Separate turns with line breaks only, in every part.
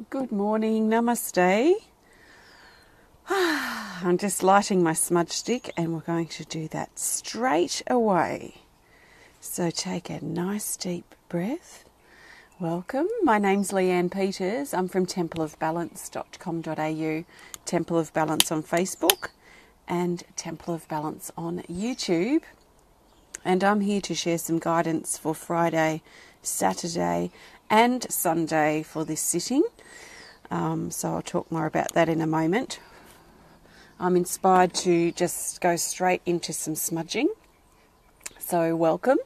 Good morning, namaste. I'm just lighting my smudge stick and we're going to do that straight away. So take a nice deep breath. Welcome, my name's Leanne Peters. I'm from templeofbalance.com.au, Temple of Balance on Facebook and Temple of Balance on YouTube. And I'm here to share some guidance for Friday, Saturday and Sunday for this sitting. So I'll talk more about that in a moment. I'm inspired to just go straight into some smudging. So welcome.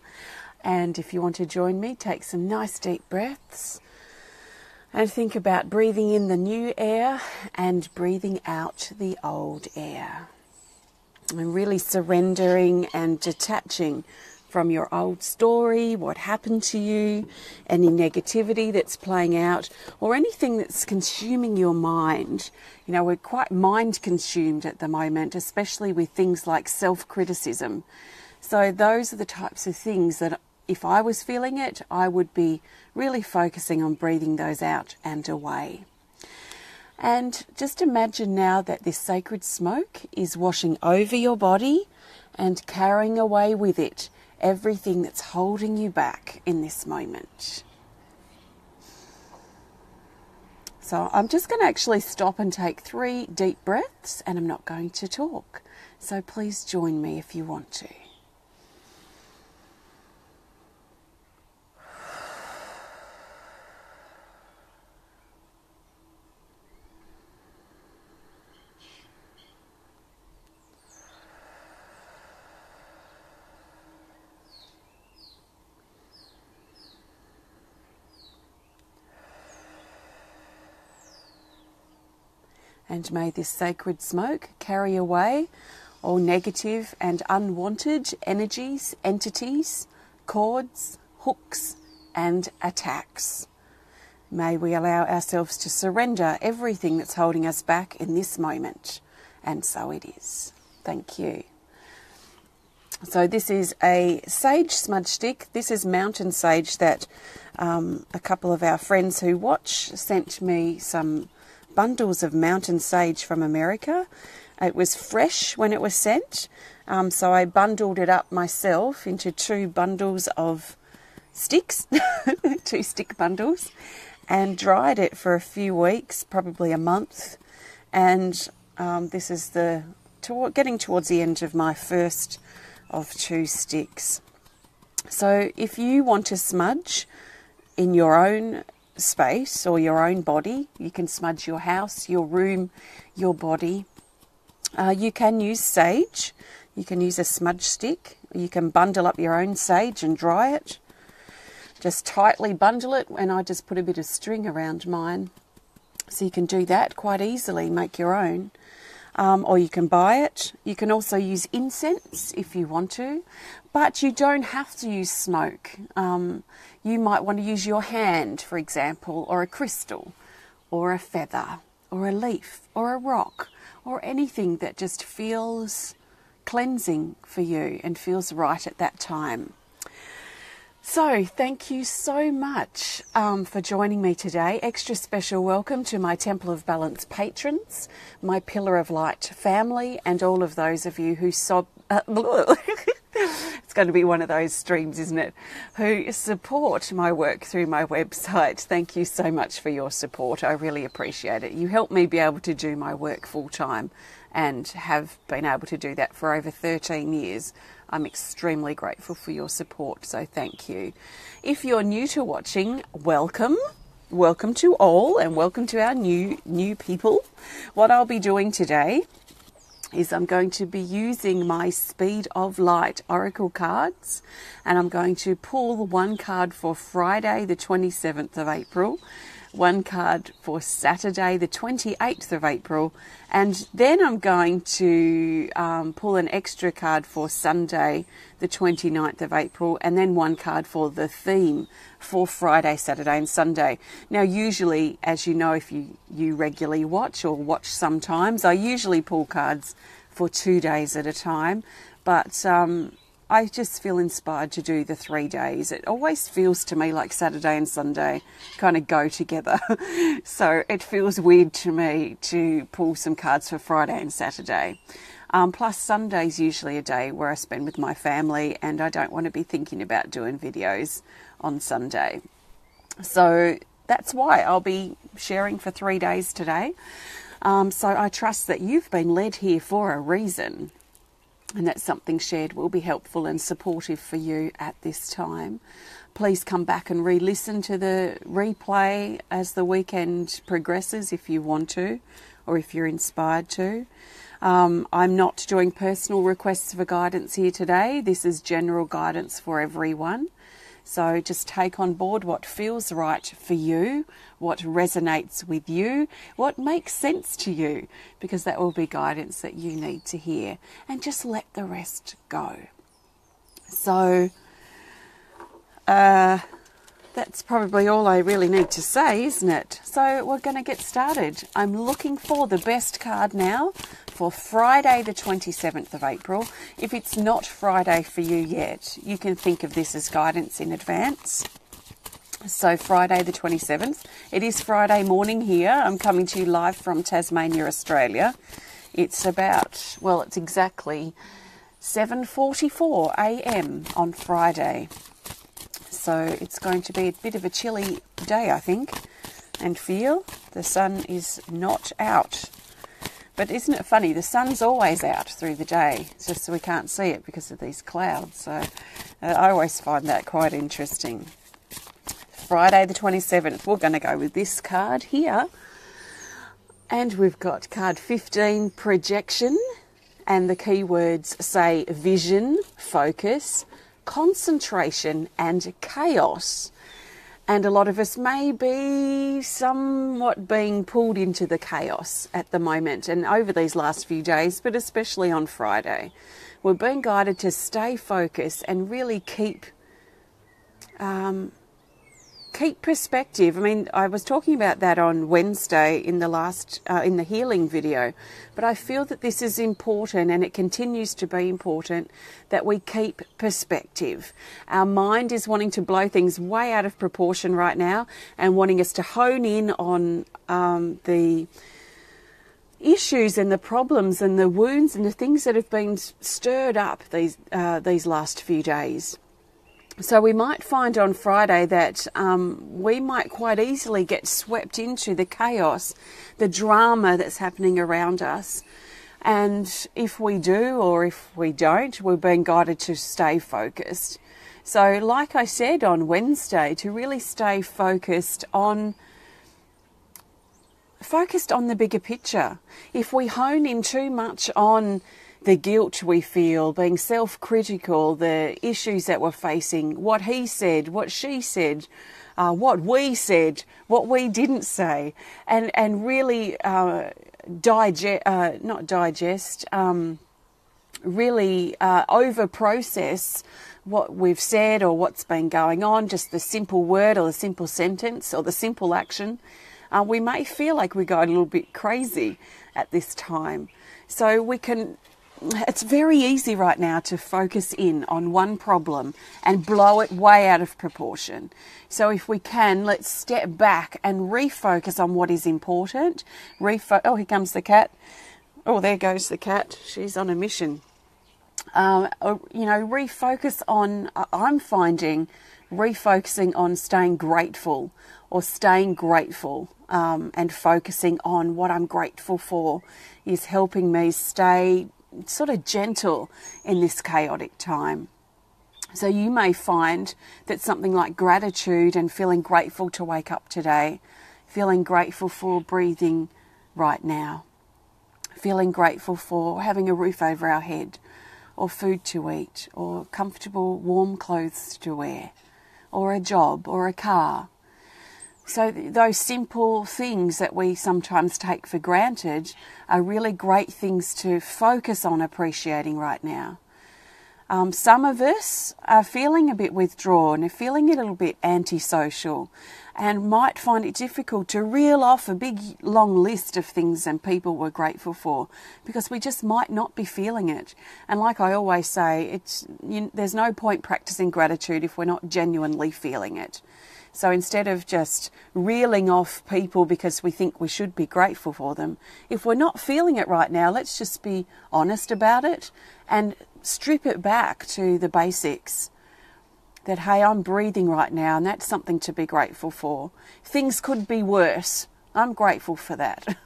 And if you want to join me, take some nice deep breaths and think about breathing in the new air and breathing out the old air. And really surrendering and detaching from your old story, what happened to you, any negativity that's playing out, or anything that's consuming your mind. You know, we're quite mind consumed at the moment, especially with things like self-criticism. So those are the types of things that if I was feeling it, I would be really focusing on breathing those out and away. And just imagine now that this sacred smoke is washing over your body and carrying away with it everything that's holding you back in this moment. So I'm just going to actually stop and take 3 deep breaths, and I'm not going to talk. So please join me if you want to. And may this sacred smoke carry away all negative and unwanted energies, entities, cords, hooks and attacks. May we allow ourselves to surrender everything that's holding us back in this moment. And so it is. Thank you. So this is a sage smudge stick. This is mountain sage that a couple of our friends who watch sent me some bundles of mountain sage from America. It was fresh when it was sent, so I bundled it up myself into 2 bundles of sticks, 2 stick bundles, and dried it for a few weeks, probably a month. And this is getting towards the end of my first of 2 sticks. So if you want to smudge in your own space or your own body, you can smudge your house, your room, your body. You can use sage. You can use a smudge stick. You can bundle up your own sage and dry it. Just tightly bundle it, and I just put a bit of string around mine. So you can do that quite easily, make your own. Or you can buy it. You can also use incense if you want to, but you don't have to use smoke. You might want to use your hand, for example, or a crystal, or a feather, or a leaf, or a rock, or anything that just feels cleansing for you and feels right at that time. So thank you so much for joining me today. Extra special welcome to my Temple of Balance patrons, my Pillar of Light family, and all of those of you who it's going to be one of those streams, isn't it? Who support my work through my website. Thank you so much for your support. I really appreciate it. You help me be able to do my work full time and have been able to do that for over 13 years. I'm extremely grateful for your support, so thank you. If you're new to watching, welcome. Welcome to all, and welcome to our new people. What I'll be doing today is I'm going to be using my Speed of Light Oracle cards, and I'm going to pull 1 card for Friday the 27th of April, 1 card for Saturday the 28th of April, and then I'm going to pull an extra card for Sunday the 29th of April, and then 1 card for the theme for Friday, Saturday and Sunday. Now usually, as you know, if you regularly watch or watch sometimes, I usually pull cards for 2 days at a time, but I just feel inspired to do the 3 days. It always feels to me like Saturday and Sunday kind of go together. So it feels weird to me to pull some cards for Friday and Saturday. Plus Sunday's usually a day where I spend with my family, and I don't want to be thinking about doing videos on Sunday. So that's why I'll be sharing for 3 days today. So I trust that you've been led here for a reason, and that something shared will be helpful and supportive for you at this time. Please come back and re-listen to the replay as the weekend progresses if you want to, or if you're inspired to. I'm not doing personal requests for guidance here today. This is general guidance for everyone. So just take on board what feels right for you, what resonates with you, what makes sense to you, because that will be guidance that you need to hear, and just let the rest go. So that's probably all I really need to say, isn't it? So we're going to get started. I'm looking for the best card now for Friday the 27th of April. If it's not Friday for you yet, you can think of this as guidance in advance. So Friday the 27th. It is Friday morning here. I'm coming to you live from Tasmania, Australia. It's about, well, it's exactly 7:44 a.m. on Friday. So it's going to be a bit of a chilly day, I think, and feel. The sun is not out. But isn't it funny? The sun's always out through the day. It's just we can't see it because of these clouds. So I always find that quite interesting. Friday the 27th, we're going to go with this card here. And we've got card 15, projection. And the keywords say vision, focus, concentration and chaos. And a lot of us may be somewhat being pulled into the chaos at the moment and over these last few days, but especially on Friday. We're being guided to stay focused and really keep perspective. I mean, I was talking about that on Wednesday in the healing video, but I feel that this is important, and it continues to be important that we keep perspective. Our mind is wanting to blow things way out of proportion right now and wanting us to hone in on the issues and the problems and the wounds and the things that have been stirred up these last few days. So we might find on Friday that we might quite easily get swept into the chaos, the drama that's happening around us. And if we do or if we don't, we're being guided to stay focused. So like I said on Wednesday, to really stay focused on the bigger picture. If we hone in too much on the guilt we feel, being self-critical, the issues that we're facing, what he said, what she said, what we said, what we didn't say, and really really over-process what we've said or what's been going on, just the simple word or the simple sentence or the simple action, we may feel like we go a little bit crazy at this time. So it's very easy right now to focus in on one problem and blow it way out of proportion. So if we can, let's step back and refocus on what is important. Oh, here comes the cat. Oh, there goes the cat. She's on a mission. Refocus on, I'm finding refocusing on staying grateful or staying grateful and focusing on what I'm grateful for is helping me stay sort of gentle in this chaotic time. So you may find that something like gratitude and feeling grateful to wake up today, feeling grateful for breathing right now, feeling grateful for having a roof over our head, or food to eat, or comfortable warm clothes to wear, or a job or a car. So those simple things that we sometimes take for granted are really great things to focus on appreciating right now. Some of us are feeling a bit withdrawn, feeling a little bit antisocial, and might find it difficult to reel off a big long list of things and people we're grateful for, because we just might not be feeling it. And like I always say, there's no point practicing gratitude if we're not genuinely feeling it. So instead of just reeling off people because we think we should be grateful for them, if we're not feeling it right now, let's just be honest about it and strip it back to the basics. That, hey, I'm breathing right now, and that's something to be grateful for. Things could be worse. I'm grateful for that.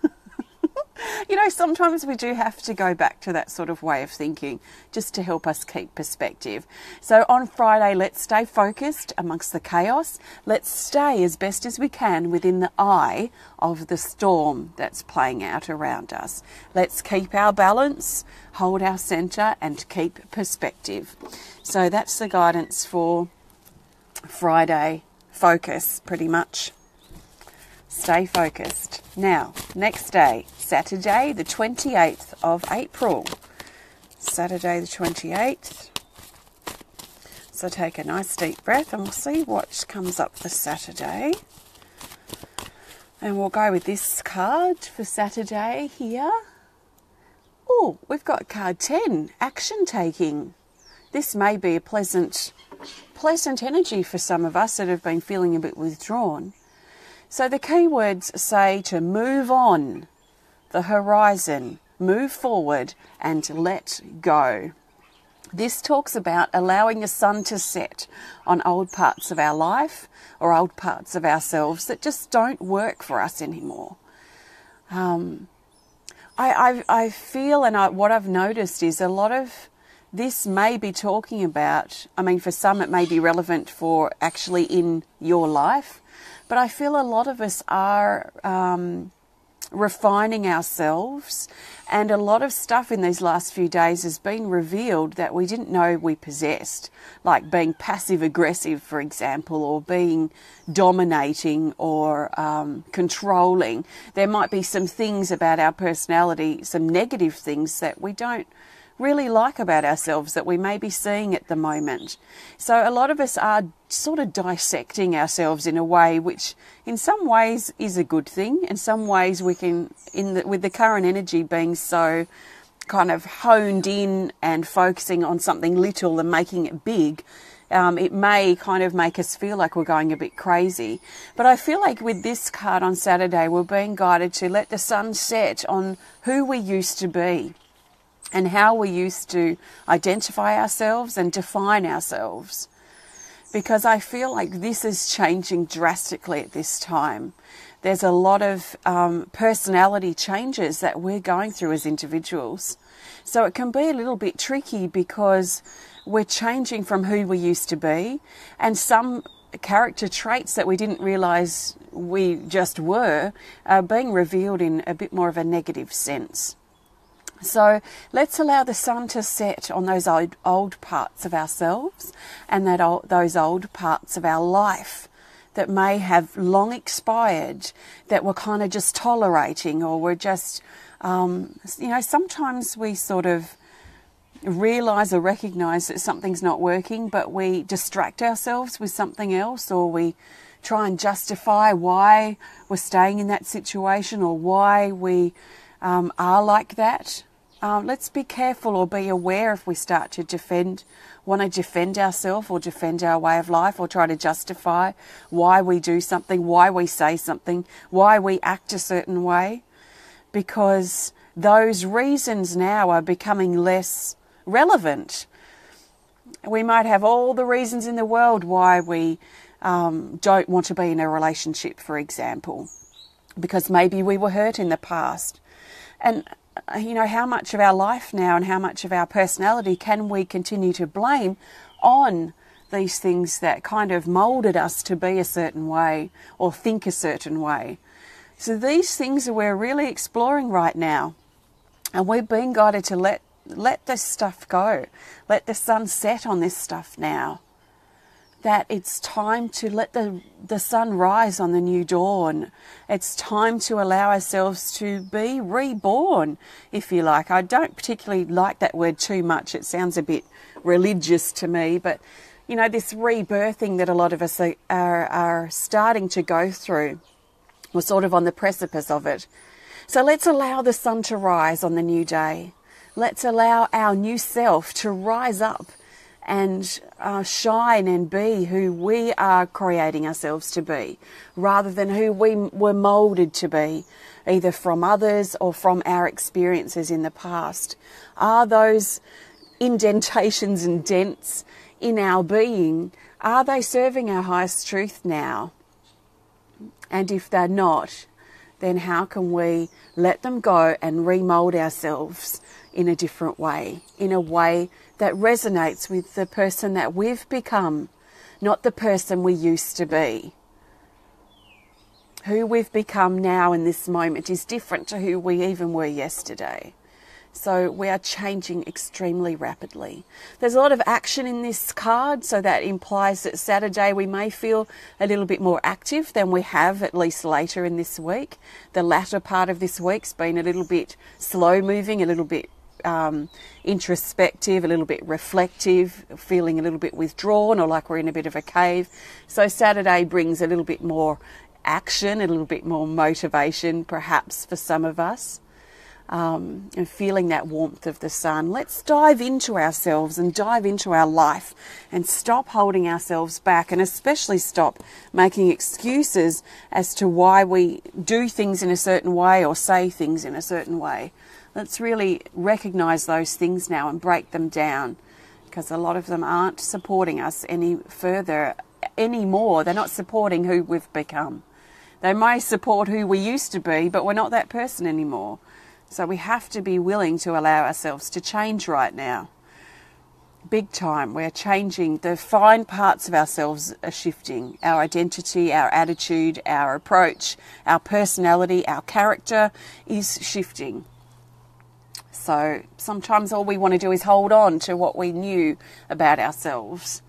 You know, sometimes we do have to go back to that sort of way of thinking just to help us keep perspective. So on Friday, let's stay focused amongst the chaos. Let's stay as best as we can within the eye of the storm that's playing out around us. Let's keep our balance, hold our centre, and keep perspective. So that's the guidance for Friday. Focus, pretty much. Stay focused. Now, next day, Saturday, the 28th of April. Saturday, the 28th. So take a nice deep breath and we'll see what comes up for Saturday. And we'll go with this card for Saturday here. Oh, we've got card 10, action taking. This may be a pleasant energy for some of us that have been feeling a bit withdrawn. So the key words say to move on, the horizon, move forward, and let go. This talks about allowing the sun to set on old parts of our life or old parts of ourselves that just don't work for us anymore. I feel, and what I've noticed is a lot of this may be talking about, I mean, for some it may be relevant for actually in your life, but I feel a lot of us are refining ourselves, and a lot of stuff in these last few days has been revealed that we didn't know we possessed, like being passive aggressive, for example, or being dominating or controlling. There might be some things about our personality, some negative things that we don't really like about ourselves that we may be seeing at the moment. So a lot of us are sort of dissecting ourselves in a way which in some ways is a good thing. In some ways we can, with the current energy being so kind of honed in and focusing on something little and making it big, it may kind of make us feel like we're going a bit crazy. But I feel like with this card on Saturday, we're being guided to let the sun set on who we used to be and how we used to identify ourselves and define ourselves. Because I feel like this is changing drastically at this time. There's a lot of personality changes that we're going through as individuals. So it can be a little bit tricky because we're changing from who we used to be, and some character traits that we didn't realise we just were are being revealed in a bit more of a negative sense. So let's allow the sun to set on those old parts of ourselves and those old parts of our life that may have long expired, that we're kind of just tolerating, or we're just, sometimes we sort of realise or recognise that something's not working, but we distract ourselves with something else, or we try and justify why we're staying in that situation or why we are like that. Let's be careful or be aware if we start to want to defend ourselves or defend our way of life, or try to justify why we do something, why we say something, why we act a certain way, because those reasons now are becoming less relevant. We might have all the reasons in the world why we don't want to be in a relationship, for example, because maybe we were hurt in the past. And how much of our life now and how much of our personality can we continue to blame on these things that kind of moulded us to be a certain way or think a certain way? So these things we're really exploring right now, and we're being guided to let this stuff go. Let the sun set on this stuff now. That it's time to let the sun rise on the new dawn. It's time to allow ourselves to be reborn, if you like. I don't particularly like that word too much. It sounds a bit religious to me, but you know, this rebirthing that a lot of us are starting to go through. We're sort of on the precipice of it. So let's allow the sun to rise on the new day. Let's allow our new self to rise up and shine and be who we are creating ourselves to be, rather than who we were moulded to be, either from others or from our experiences in the past. Are those indentations and dents in our being, are they serving our highest truth now? And if they're not, then how can we let them go and remold ourselves in a different way, in a way that resonates with the person that we've become, not the person we used to be. Who we've become now in this moment is different to who we even were yesterday. So we are changing extremely rapidly. There's a lot of action in this card, so that implies that Saturday we may feel a little bit more active than we have, at least later in this week. The latter part of this week's been a little bit slow moving, a little bit introspective, a little bit reflective, feeling a little bit withdrawn or like we're in a bit of a cave. So Saturday brings a little bit more action, a little bit more motivation perhaps for some of us. And feeling that warmth of the sun. Let's dive into ourselves and dive into our life and stop holding ourselves back, and especially stop making excuses as to why we do things in a certain way or say things in a certain way. Let's really recognise those things now and break them down, because a lot of them aren't supporting us any further anymore. They're not supporting who we've become. They may support who we used to be, but we're not that person anymore. So we have to be willing to allow ourselves to change right now. Big time. We're changing. The fine parts of ourselves are shifting. Our identity, our attitude, our approach, our personality, our character is shifting. So sometimes all we want to do is hold on to what we knew about ourselves.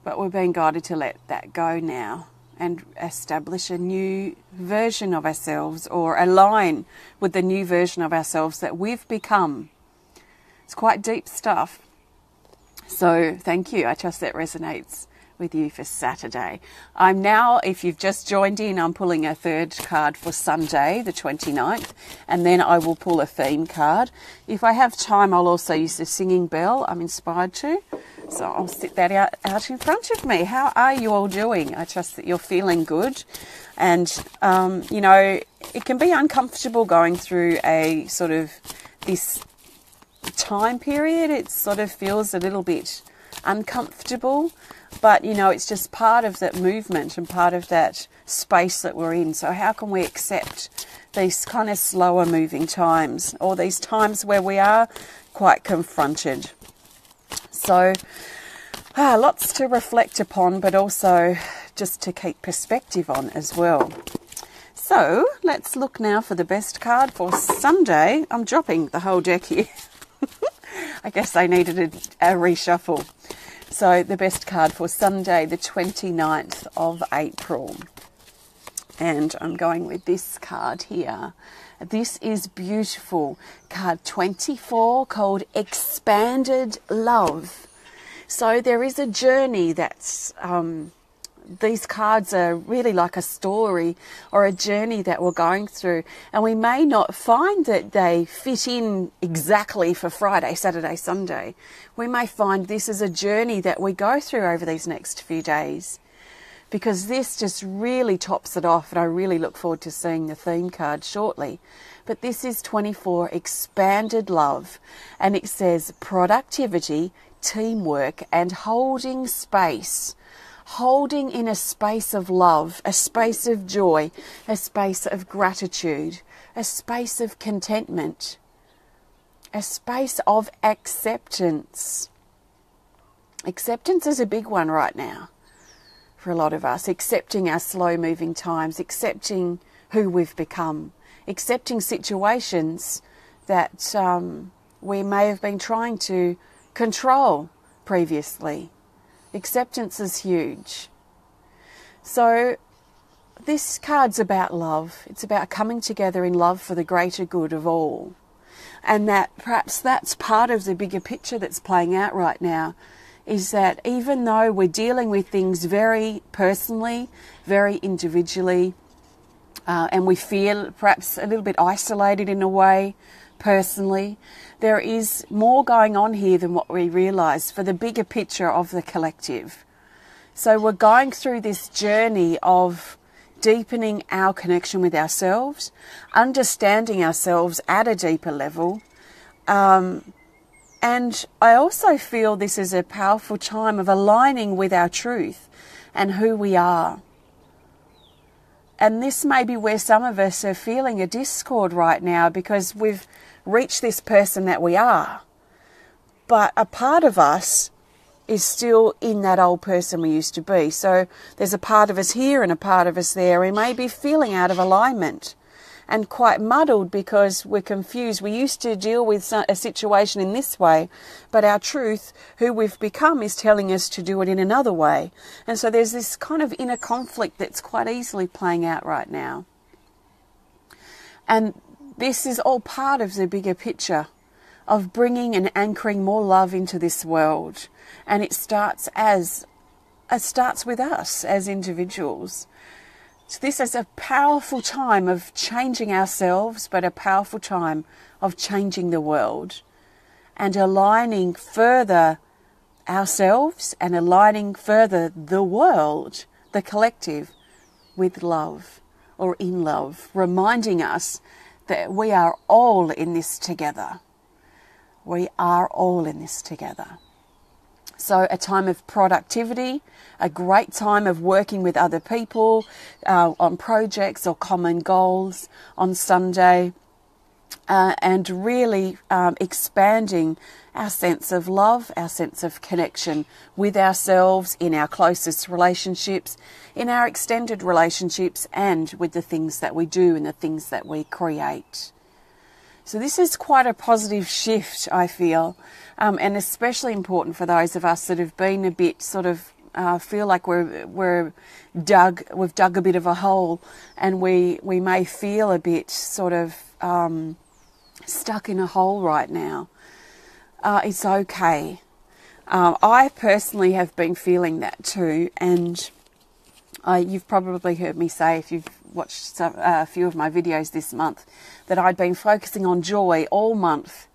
But we're being guided to let that go now and establish a new version of ourselves, or align with the new version of ourselves that we've become. It's quite deep stuff. So thank you. I trust that resonates with you for Saturday. I'm now, if you've just joined in, I'm pulling a third card for Sunday, the 29th, and then I will pull a theme card. If I have time, I'll also use the singing bell. I'm inspired to. So I'll sit that out in front of me. How are you all doing? I trust that you're feeling good. And, you know, it can be uncomfortable going through a sort of this time period. It sort of feels a little bit uncomfortable. But, you know, it's just part of that movement and part of that space that we're in. So how can we accept these kind of slower moving times, or these times where we are quite confronted? So lots to reflect upon, but also just to keep perspective on as well. So let's look now for the best card for Sunday. I'm dropping the whole deck here. I guess I needed a reshuffle. So the best card for Sunday, the 29th of April. And I'm going with this card here. This is beautiful. Card 24, called Expanded Love. So there is a journey that's... these cards are really like a story or a journey that we're going through. And we may not find that they fit in exactly for Friday, Saturday, Sunday. We may find this is a journey that we go through over these next few days, because this just really tops it off, and I really look forward to seeing the theme card shortly. But this is 24, Expanded Love, and it says productivity, teamwork, and holding space. Holding in a space of love, a space of joy, a space of gratitude, a space of contentment, a space of acceptance. Acceptance is a big one right now for a lot of us. Accepting our slow-moving times, accepting who we've become, accepting situations that we may have been trying to control previously. Acceptance is huge. So this card's about love. It's about coming together in love for the greater good of all. And that perhaps that's part of the bigger picture that's playing out right now, is that even though we're dealing with things very personally, very individually, and we feel perhaps a little bit isolated in a way personally, there is more going on here than what we realise for the bigger picture of the collective. So we're going through this journey of deepening our connection with ourselves, understanding ourselves at a deeper level. And I also feel this is a powerful time of aligning with our truth and who we are. And this may be where some of us are feeling a discord right now, because we've reached this person that we are. But a part of us is still in that old person we used to be. So there's a part of us here and a part of us there. We may be feeling out of alignment and quite muddled because we're confused. We used to deal with a situation in this way, but our truth, who we've become, is telling us to do it in another way. And so there's this kind of inner conflict that's quite easily playing out right now. And this is all part of the bigger picture of bringing and anchoring more love into this world. And it starts with us as individuals. So this is a powerful time of changing ourselves, but a powerful time of changing the world and aligning further ourselves and aligning further the world, the collective, with love or in love, reminding us that we are all in this together. We are all in this together. So a time of productivity, a great time of working with other people on projects or common goals on Sunday, and really expanding our sense of love, our sense of connection with ourselves, in our closest relationships, in our extended relationships, and with the things that we do and the things that we create. So this is quite a positive shift, I feel, and especially important for those of us that have been a bit sort of feel like we've dug a bit of a hole, and we may feel a bit sort of stuck in a hole right now. It's okay. I personally have been feeling that too, and you've probably heard me say, if you've watched a few of my videos this month, that I'd been focusing on joy all month,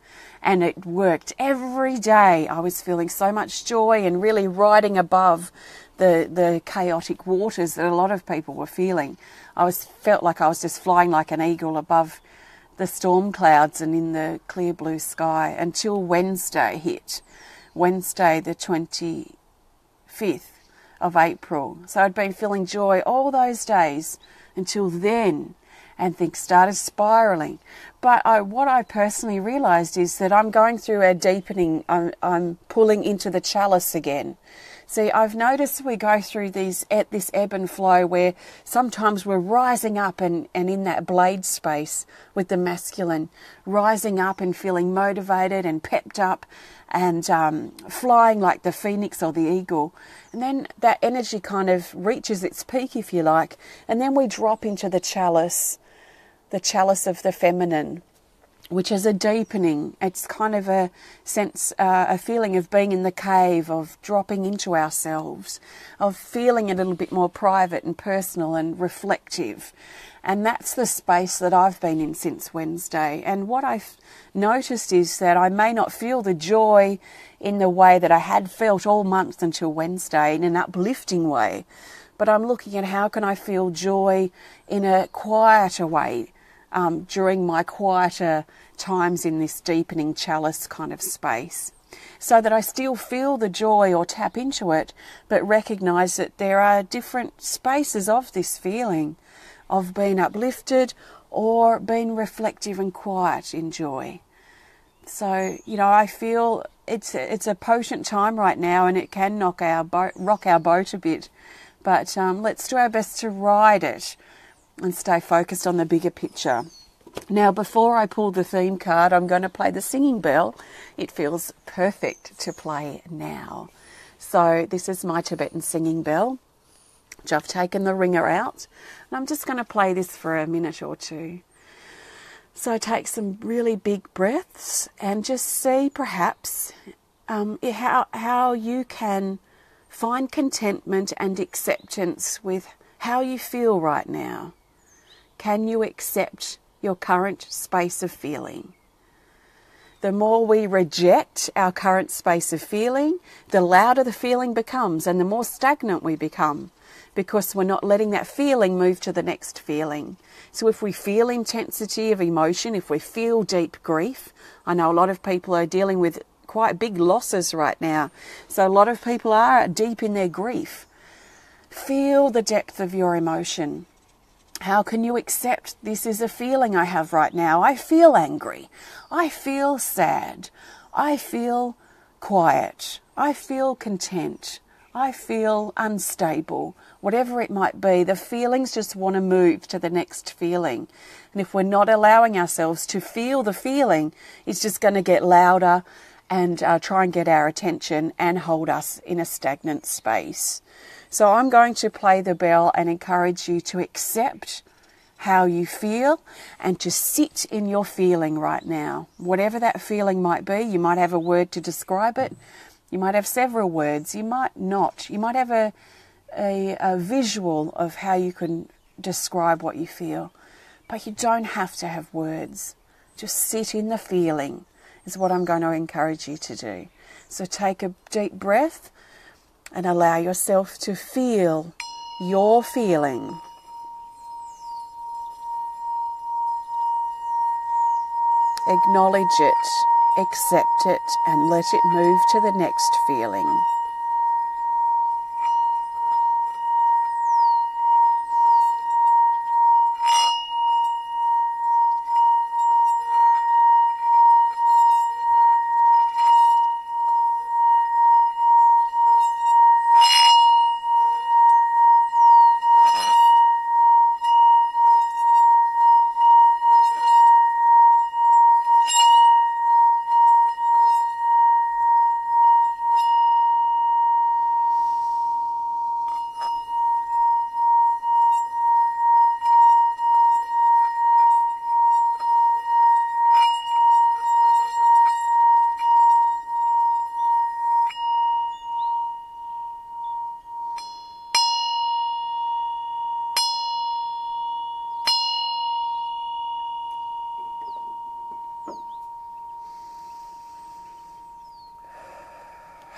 and it worked every day. I was feeling so much joy and really riding above the chaotic waters that a lot of people were feeling. Felt like I was just flying like an eagle above the storm clouds and in the clear blue sky, until Wednesday hit. Wednesday the 25th of April. So I'd been feeling joy all those days until then, and things started spiralling. But what I personally realised is that I'm going through a deepening. I'm pulling into the chalice again. See, I've noticed we go through this ebb and flow where sometimes we're rising up and in that blade space with the masculine, rising up and feeling motivated and pepped up and flying like the phoenix or the eagle. And then that energy kind of reaches its peak, if you like, and then we drop into the chalice of the feminine, which is a deepening. It's kind of a sense, a feeling of being in the cave, of dropping into ourselves, of feeling a little bit more private and personal and reflective. And that's the space that I've been in since Wednesday. And what I've noticed is that I may not feel the joy in the way that I had felt all month until Wednesday, in an uplifting way. But I'm looking at how can I feel joy in a quieter way, during my quieter times in this deepening chalice kind of space, so that I still feel the joy or tap into it, but recognise that there are different spaces of this feeling of being uplifted or being reflective and quiet in joy. So, I feel it's a potent time right now, and it can rock our boat a bit, but let's do our best to ride it and stay focused on the bigger picture. Now, before I pull the theme card, I'm going to play the singing bell. It feels perfect to play now. So this is my Tibetan singing bell, which I've taken the ringer out. And I'm just going to play this for a minute or two. So take some really big breaths and just see perhaps how you can find contentment and acceptance with how you feel right now. Can you accept your current space of feeling? The more we reject our current space of feeling, the louder the feeling becomes and the more stagnant we become, because we're not letting that feeling move to the next feeling. So if we feel intensity of emotion, if we feel deep grief, I know a lot of people are dealing with quite big losses right now. So a lot of people are deep in their grief. Feel the depth of your emotion. How can you accept this is a feeling I have right now? I feel angry. I feel sad. I feel quiet. I feel content. I feel unstable. Whatever it might be, the feelings just want to move to the next feeling. And if we're not allowing ourselves to feel the feeling, it's just going to get louder and try and get our attention and hold us in a stagnant space. So I'm going to play the bell and encourage you to accept how you feel and to sit in your feeling right now. Whatever that feeling might be, you might have a word to describe it. You might have several words. You might not. You might have a visual of how you can describe what you feel. But you don't have to have words. Just sit in the feeling is what I'm going to encourage you to do. So take a deep breath and allow yourself to feel your feeling. Acknowledge it, accept it, and let it move to the next feeling.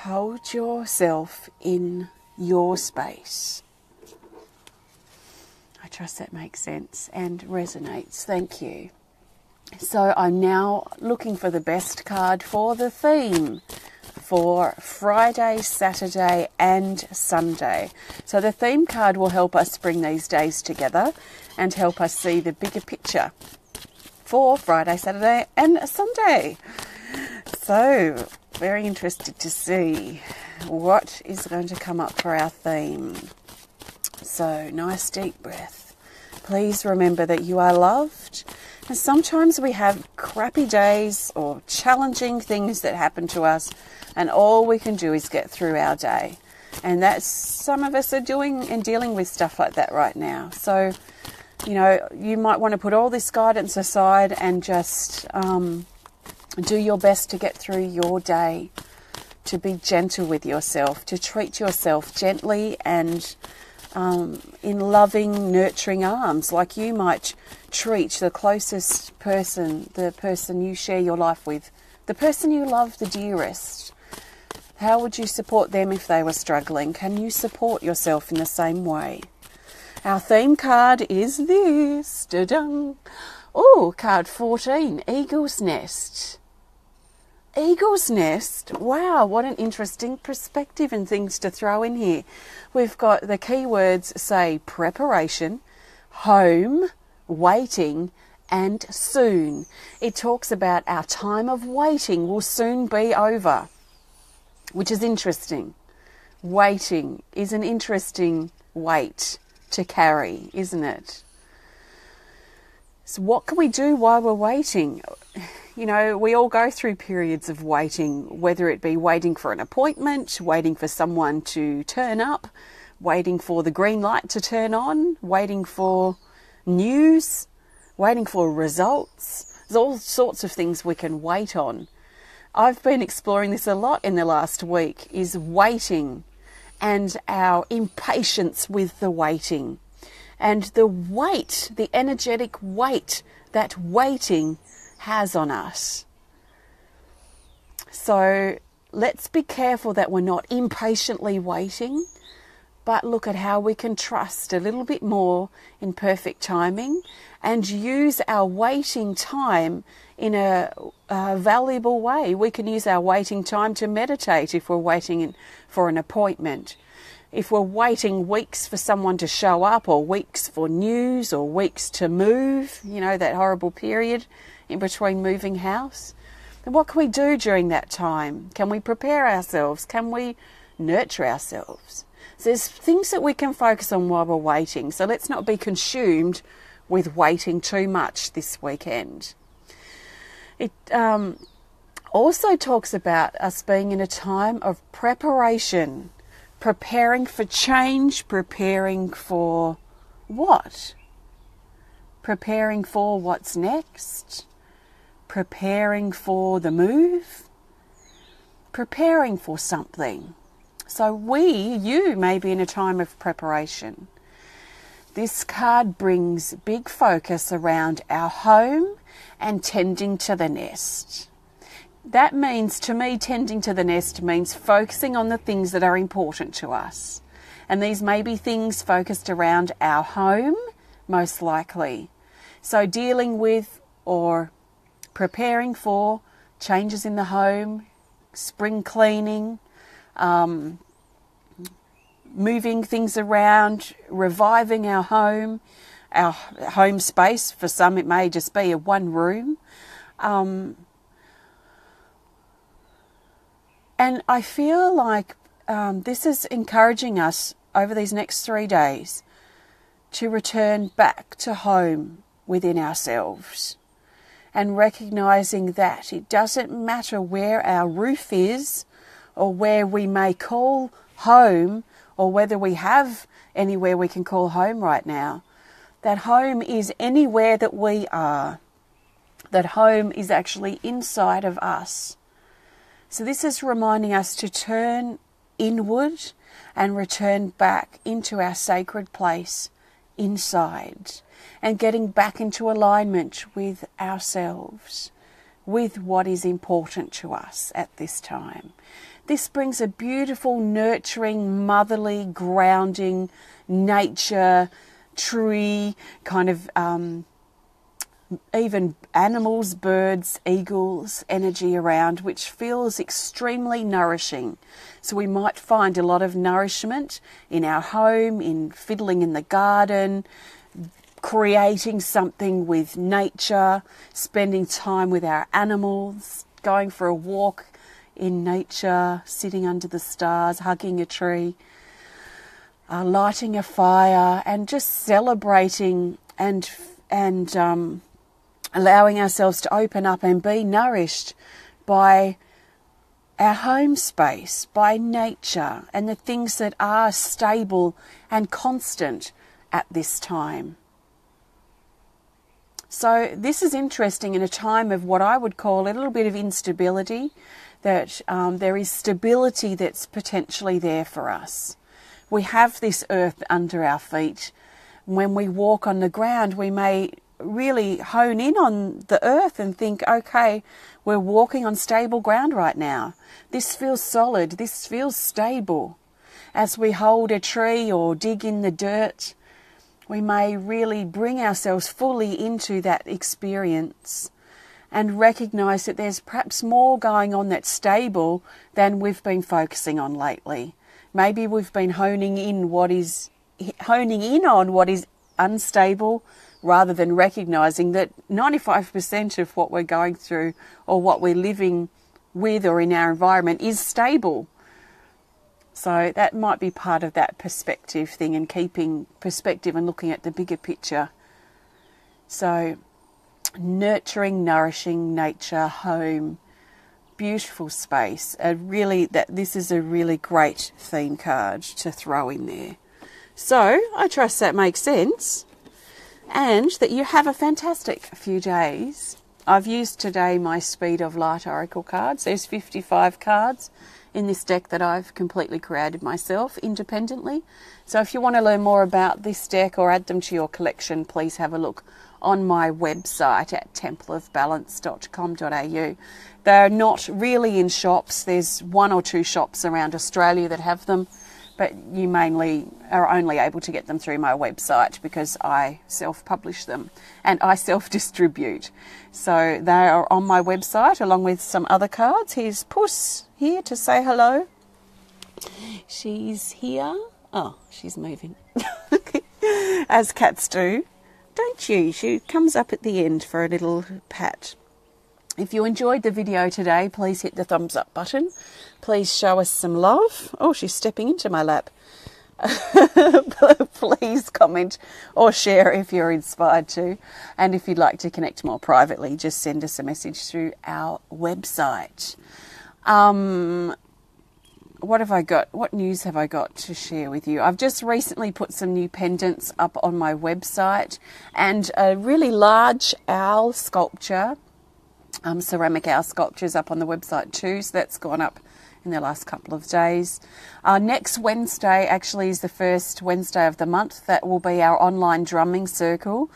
Hold yourself in your space. I trust that makes sense and resonates. Thank you. So I'm now looking for the best card for the theme for Friday, Saturday and Sunday. So the theme card will help us bring these days together and help us see the bigger picture for Friday, Saturday and Sunday. So very interested to see what is going to come up for our theme. So nice deep breath. Please remember that you are loved. And sometimes we have crappy days or challenging things that happen to us, and all we can do is get through our day. And that's, some of us are doing and dealing with stuff like that right now. So, you know, you might want to put all this guidance aside and just do your best to get through your day, to be gentle with yourself, to treat yourself gently and in loving, nurturing arms, like you might treat the closest person, the person you share your life with, the person you love the dearest. How would you support them if they were struggling? Can you support yourself in the same way? Our theme card is this. Da-dung. Oh, card 14, Eagle's Nest. Eagle's Nest, wow, what an interesting perspective and things to throw in here. We've got the keywords say preparation, home, waiting and soon. It talks about our time of waiting will soon be over, which is interesting. Waiting is an interesting weight to carry, isn't it? So what can we do while we're waiting? You know, we all go through periods of waiting, whether it be waiting for an appointment, waiting for someone to turn up, waiting for the green light to turn on, waiting for news, waiting for results. There's all sorts of things we can wait on. I've been exploring this a lot in the last week, is waiting and our impatience with the waiting. And the weight, the energetic weight that waiting has on us. So let's be careful that we're not impatiently waiting, but look at how we can trust a little bit more in perfect timing and use our waiting time in a valuable way. We can use our waiting time to meditate if we're waiting for an appointment. If we're waiting weeks for someone to show up, or weeks for news, or weeks to move, you know, that horrible period in between moving house, then what can we do during that time? Can we prepare ourselves? Can we nurture ourselves? So there's things that we can focus on while we're waiting. So let's not be consumed with waiting too much this weekend. It also talks about us being in a time of preparation. Preparing for change, preparing for what? Preparing for what's next, preparing for the move, preparing for something. So you may be in a time of preparation. This card brings big focus around our home and tending to the nest. That means, to me, tending to the nest means focusing on the things that are important to us. And these may be things focused around our home, most likely. So dealing with or preparing for changes in the home, spring cleaning, moving things around, reviving our home space. For some, it may just be a one room. And I feel like this is encouraging us over these next 3 days to return back to home within ourselves, and recognizing that it doesn't matter where our roof is or where we may call home, or whether we have anywhere we can call home right now, that home is anywhere that we are, that home is actually inside of us. So this is reminding us to turn inward and return back into our sacred place inside, and getting back into alignment with ourselves, with what is important to us at this time. This brings a beautiful, nurturing, motherly, grounding, nature, tree, kind of even animals, birds, eagles energy around, which feels extremely nourishing. So we might find a lot of nourishment in our home, in fiddling in the garden, creating something with nature, spending time with our animals, going for a walk in nature, sitting under the stars, hugging a tree, lighting a fire, and just celebrating and allowing ourselves to open up and be nourished by our home space, by nature, and the things that are stable and constant at this time. So this is interesting in a time of what I would call a little bit of instability, that there is stability that's potentially there for us. We have this earth under our feet. When we walk on the ground, we may really hone in on the earth and think, okay, we're walking on stable ground right now. This feels solid. This feels stable. As we hold a tree or dig in the dirt, we may really bring ourselves fully into that experience and recognize that there's perhaps more going on that's stable than we've been focusing on lately. Maybe we've been honing in on what is unstable, rather than recognizing that 95% of what we're going through or what we're living with or in our environment is stable. So that might be part of that perspective thing, and keeping perspective and looking at the bigger picture. So nurturing, nourishing nature, home, beautiful space. This is a really great theme card to throw in there. So I trust that makes sense, and that you have a fantastic few days I've used today my Speed of Light Oracle cards. There's 55 cards in this deck that I've completely created myself independently. So if you want to learn more about this deck or add them to your collection, please have a look on my website at templeofbalance.com.au. They're not really in shops. There's 1 or 2 shops around Australia that have them, but you mainly are only able to get them through my website because I self-publish them and I self-distribute. So they are on my website along with some other cards. Here's Puss here to say hello. She's here. Oh, she's moving. As cats do, don't you? She comes up at the end for a little pat. If you enjoyed the video today, please hit the thumbs up button. Please show us some love. Oh, she's stepping into my lap. Please comment or share if you're inspired to. And if you'd like to connect more privately, just send us a message through our website. What have I got? What news have I got to share with you? I've just recently put some new pendants up on my website and a really large owl sculpture. Ceramic owl sculptures up on the website too, so that's gone up in the last couple of days. Next Wednesday actually is the first Wednesday of the month. That will be our online drumming circle,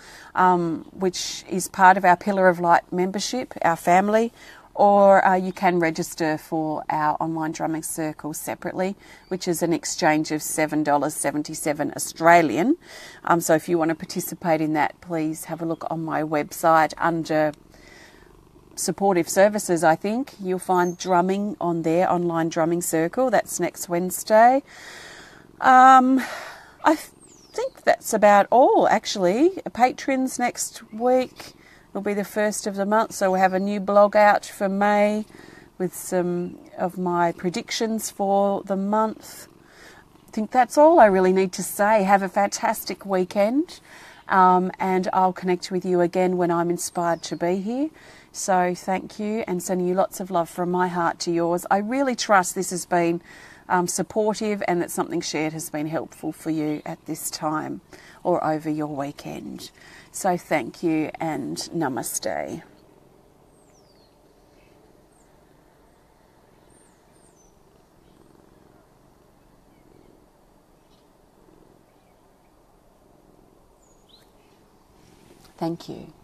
which is part of our Pillar of Light membership, our family, or you can register for our online drumming circle separately, which is an exchange of $7.77 Australian. So if you want to participate in that, please have a look on my website under supportive services. I think you'll find drumming on there, online drumming circle. That's next Wednesday. I think that's about all actually. Patrons next week will be the first of the month, so we'll have a new blog out for May with some of my predictions for the month. I think that's all I really need to say. Have a fantastic weekend, and I'll connect with you again when I'm inspired to be here. So thank you, and sending you lots of love from my heart to yours. I really trust this has been supportive and that something shared has been helpful for you at this time or over your weekend. So thank you and namaste. Thank you.